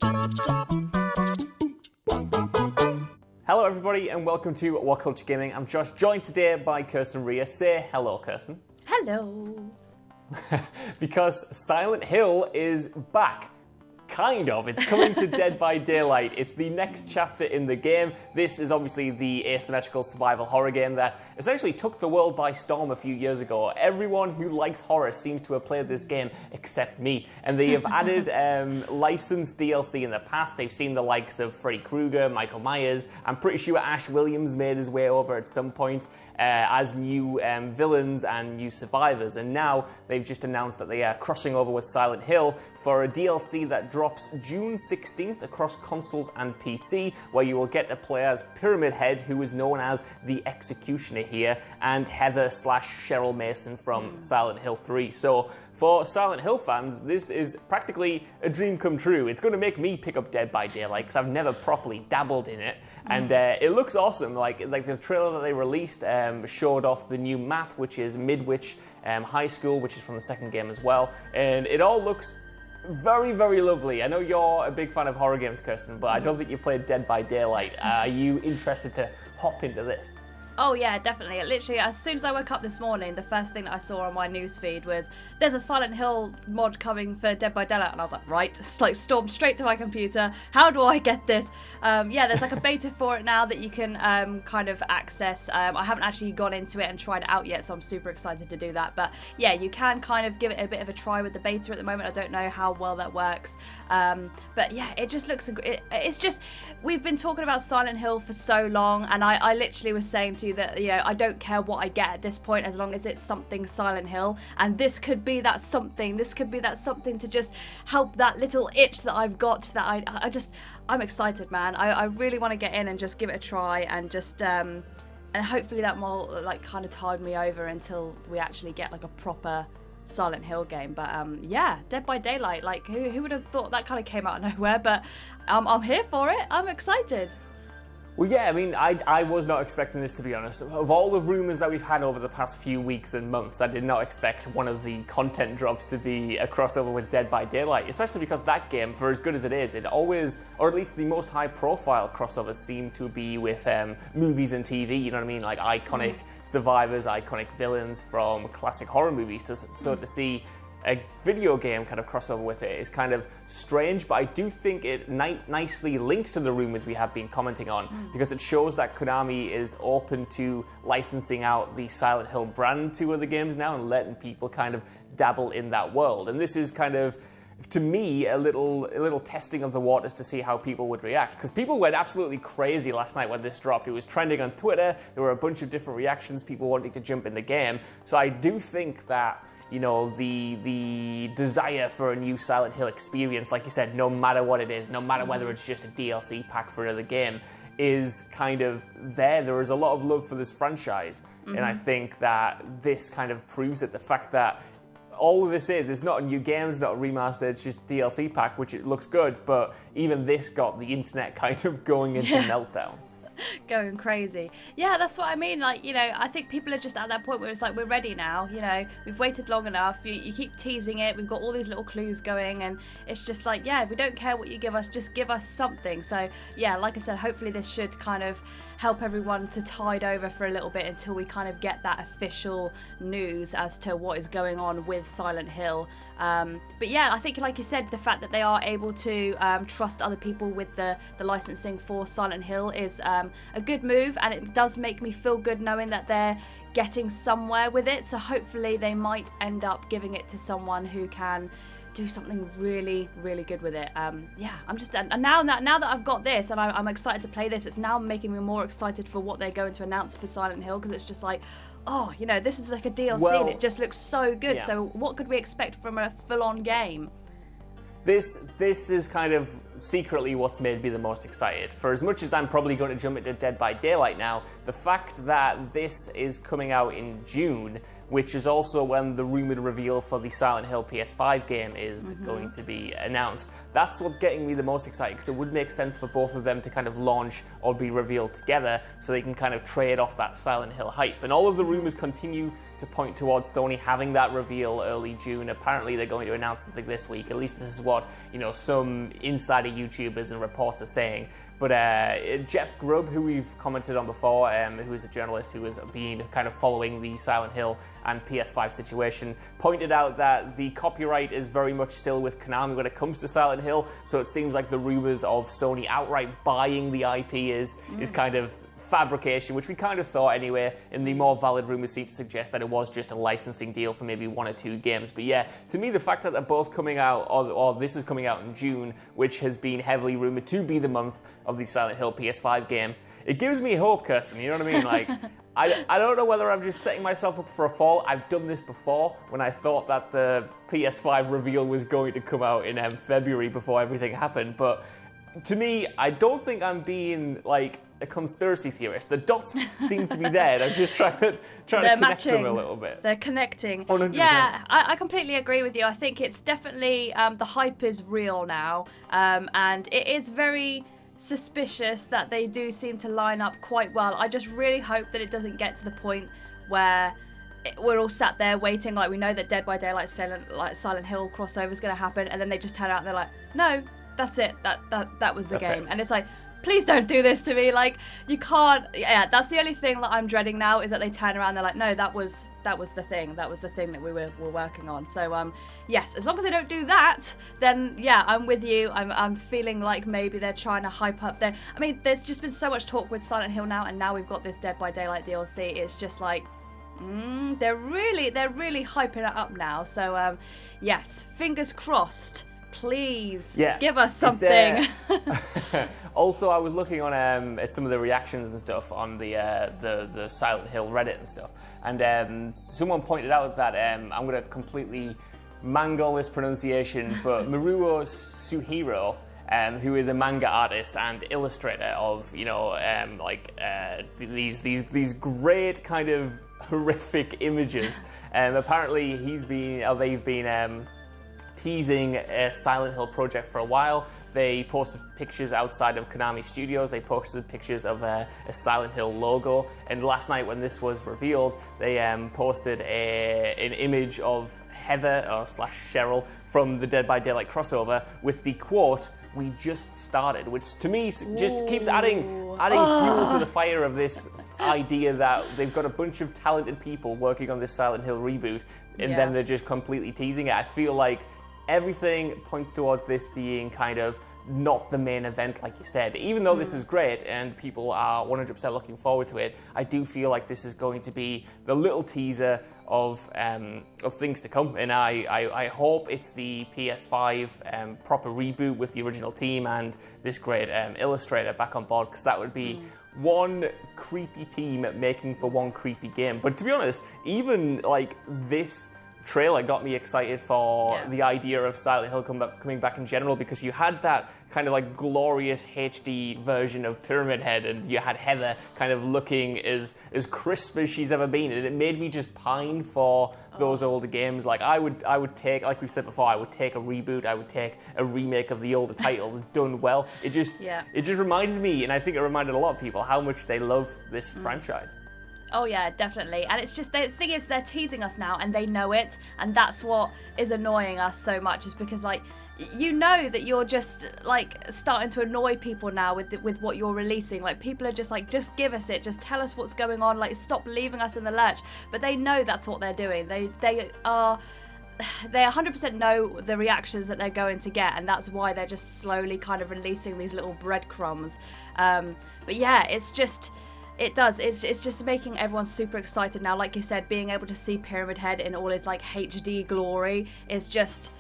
Hello everybody and welcome to WhatCulture Gaming. I'm Josh, joined today by Kirsten Rhea. Say hello, Kirsten. Hello. Because Silent Hill is back. Kind of. It's coming to Dead by Daylight. It's the next chapter in the game. This is obviously the asymmetrical survival horror game that essentially took the world by storm a few years ago. Everyone who likes horror seems to have played this game except me. And they have added licensed DLC in the past. They've seen the likes of Freddy Krueger, Michael Myers. I'm pretty sure Ash Williams made his way over at some point as new villains and new survivors. And now they've just announced that they are crossing over with Silent Hill for a DLC that drops June 16th across consoles and PC, where you will get to play as Pyramid Head, who is known as the Executioner here, and Heather/Cheryl Mason from Silent Hill 3. So for Silent Hill fans, this is practically a dream come true. It's going to make me pick up Dead by Daylight because I've never properly dabbled in it. And it looks awesome. Like the trailer that they released showed off the new map, which is Midwich High School, which is from the second game as well. And it all looks very, very lovely. I know you're a big fan of horror games, Kirsten, but I don't think you've played Dead by Daylight. Are you interested to hop into this? Oh yeah, definitely. Literally, as soon as I woke up this morning, the first thing that I saw on my newsfeed was there's a Silent Hill mod coming for Dead by Daylight, and I was like, right, it's like stormed straight to my computer. How do I get this? Yeah, there's like a beta for it now that you can kind of access. I haven't actually gone into it and tried it out yet, so I'm super excited to do that. But yeah, you can kind of give it a bit of a try with the beta at the moment. I don't know how well that works, but yeah, it just looks. It's just we've been talking about Silent Hill for so long, and I literally was saying to you that, you know, I don't care what I get at this point as long as it's something Silent Hill, and this could be that something. This could be that something to just help that little itch that I've got. That I'm excited, man. I really want to get in and just give it a try, and just and hopefully that will like kind of tide me over until we actually get like a proper Silent Hill game. But yeah, Dead by Daylight, like who would have thought that kind of came out of nowhere? But I'm here for it. I'm excited. Well, yeah, I mean, I was not expecting this, to be honest. Of all the rumours that we've had over the past few weeks and months, I did not expect one of the content drops to be a crossover with Dead by Daylight, especially because that game, for as good as it is, it always, or at least the most high-profile crossovers seem to be with movies and TV, you know what I mean? Like iconic survivors, iconic villains from classic horror movies. So to see a video game kind of crossover with it is kind of strange, but I do think it nicely links to the rumors we have been commenting on, because it shows that Konami is open to licensing out the Silent Hill brand to other games now and letting people kind of dabble in that world. And this is kind of, to me, a little testing of the waters to see how people would react, because people went absolutely crazy last night when this dropped. It was trending on Twitter. There were a bunch of different reactions, people wanting to jump in the game. So I do think that, you know, the desire for a new Silent Hill experience, like you said, no matter what it is, no matter whether it's just a DLC pack for another game, is kind of there. There is a lot of love for this franchise, and I think that this kind of proves it. The fact that all of this is, it's not a new game, it's not a remaster, it's just a DLC pack, which it looks good, but even this got the internet kind of going into meltdown. Going crazy. Yeah, that's what I mean. Like, you know, I think people are just at that point where it's like, we're ready now. You know, we've waited long enough. You keep teasing it. We've got all these little clues going, and it's just like, yeah, we don't care what you give us. Just give us something. So yeah, like I said, hopefully this should kind of help everyone to tide over for a little bit until we kind of get that official news as to what is going on with Silent Hill. But yeah, I think, like you said, the fact that they are able to trust other people with the licensing for Silent Hill is a good move, and it does make me feel good knowing that they're getting somewhere with it. So hopefully they might end up giving it to someone who can do something really, really good with it. Yeah, I'm just, and now that I've got this and I'm excited to play this, it's now making me more excited for what they're going to announce for Silent Hill, because it's just like, oh, you know, this is like a DLC and it just looks so good. Yeah. So what could we expect from a full-on game? This is kind of secretly what's made me the most excited. For as much as I'm probably going to jump into Dead by Daylight now, the fact that this is coming out in June which is also when the rumored reveal for the Silent Hill PS5 game is going to be announced. That's what's getting me the most excited, because it would make sense for both of them to kind of launch or be revealed together, so they can kind of trade off that Silent Hill hype. And all of the rumors continue to point towards Sony having that reveal early June. Apparently they're going to announce something this week. At least this is what, some insider YouTubers and reports are saying. But Jeff Grubb, who we've commented on before, who is a journalist who has been kind of following the Silent Hill and PS5 situation, pointed out that the copyright is very much still with Konami when it comes to Silent Hill. So it seems like the rumors of Sony outright buying the IP is kind of fabrication, which we kind of thought anyway, and the more valid rumors seem to suggest that it was just a licensing deal for maybe 1 or 2 games. But yeah, to me, the fact that they're both coming out, or this is coming out in June, which has been heavily rumored to be the month of the Silent Hill PS5 game, it gives me hope, Kirsten, you know what I mean? Like, I don't know whether I'm just setting myself up for a fall. I've done this before when I thought that the PS5 reveal was going to come out in February before everything happened, but to me, I don't think I'm being, like, a conspiracy theorist. The dots seem to be there. I'm just trying to connect them a little bit. They're connecting. 100%. Yeah, I completely agree with you. I think it's definitely, the hype is real now, and it is very suspicious that they do seem to line up quite well. I just really hope that it doesn't get to the point where we're all sat there waiting, like we know that Dead by Daylight Silent Hill crossover is going to happen, and then they just turn out and they're like, no, that's it. That was the game. And it's like, please don't do this to me. Like, you can't. Yeah, that's the only thing that I'm dreading now, is that they turn around and they're like, no, that was the thing. That was the thing that we were working on. So yes, as long as they don't do that, then yeah, I'm with you. I'm feeling like maybe they're trying to hype up their. I mean, there's just been so much talk with Silent Hill now, and now we've got this Dead by Daylight DLC. It's just like, they're really hyping it up now. So yes, fingers crossed. Please, give us something. Also, I was looking on at some of the reactions and stuff on the Silent Hill Reddit and stuff, and someone pointed out that I'm going to completely mangle this pronunciation, but Maruo Suhiro, who is a manga artist and illustrator of these great kind of horrific images. Apparently, they've been teasing a Silent Hill project for a while. They posted pictures outside of Konami Studios. They posted pictures of a Silent Hill logo. And last night, when this was revealed, they posted an image of Heather / Cheryl from the Dead by Daylight crossover with the quote, "We just started," which to me just keeps adding fuel to the fire of this idea that they've got a bunch of talented people working on this Silent Hill reboot, and then they're just completely teasing it. I feel like everything points towards this being kind of not the main event, like you said. Even though this is great and people are 100% looking forward to it, I do feel like this is going to be the little teaser of things to come. And I hope it's the PS5 proper reboot with the original team and this great illustrator back on board, because that would be one creepy team making for one creepy game. But to be honest, even like this trailer got me excited for the idea of Silent Hill coming back in general, because you had that kind of like glorious HD version of Pyramid Head, and you had Heather kind of looking as crisp as she's ever been, and it made me just pine for those older games. Like I would take, like we said before, I would take a reboot, I would take a remake of the older titles done well. It just reminded me, and I think it reminded a lot of people, how much they love this franchise. Oh yeah, definitely. And it's just, the thing is, they're teasing us now and they know it, and that's what is annoying us so much, is because like, you know that you're just like starting to annoy people now with what you're releasing. Like, people are just like, just give us it, just tell us what's going on, like stop leaving us in the lurch. But they know that's what they're doing. They 100% know the reactions that they're going to get, and that's why they're just slowly kind of releasing these little breadcrumbs. But yeah, it's just making everyone super excited now. Like you said, being able to see Pyramid Head in all its like HD glory is just,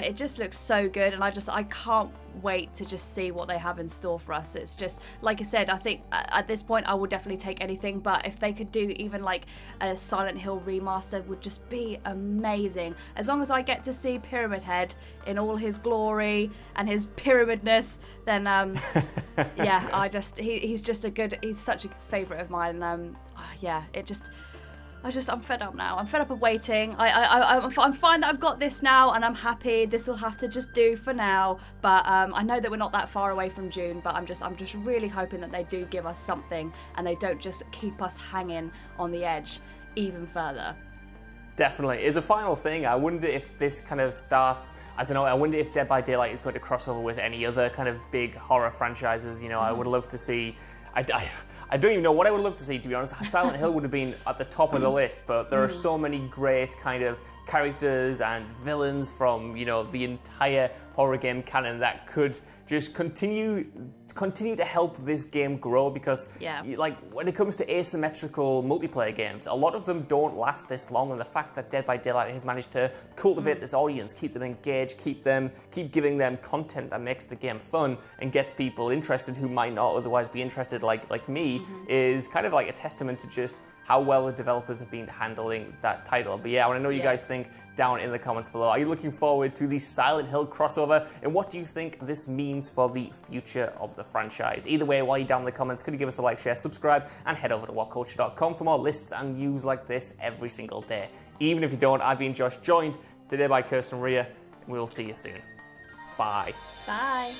it just looks so good, and I can't wait to just see what they have in store for us. It's just, like I said, I think at this point I will definitely take anything, but if they could do even like a Silent Hill remaster, would just be amazing. As long as I get to see Pyramid Head in all his glory and his pyramidness, then he's such a favourite of mine, and I'm fed up now. I'm fed up of waiting. I'm fine that I've got this now, and I'm happy. This will have to just do for now. But I know that we're not that far away from June. But I'm just really hoping that they do give us something, and they don't just keep us hanging on the edge even further. Definitely. As a final thing, I wonder if this kind of starts, I don't know, I wonder if Dead by Daylight is going to cross over with any other kind of big horror franchises. You know, I would love to see, I don't even know what I would love to see, to be honest. Silent Hill would have been at the top of the list, but there are so many great kind of characters and villains from, you know, the entire horror game canon that could just continue to help this game grow, because like when it comes to asymmetrical multiplayer games, a lot of them don't last this long, and the fact that Dead by Daylight has managed to cultivate this audience, keep them engaged, keep giving them content that makes the game fun and gets people interested who might not otherwise be interested, like me, is kind of like a testament to just how well the developers have been handling that title. But yeah, I want to know what you guys think down in the comments below. Are you looking forward to the Silent Hill crossover? And what do you think this means for the future of the franchise? Either way, while you're down in the comments, could you give us a like, share, subscribe, and head over to WhatCulture.com for more lists and news like this every single day. Even if you don't, I've been Josh, joined today by Kirsten Ria, and we will see you soon. Bye. Bye.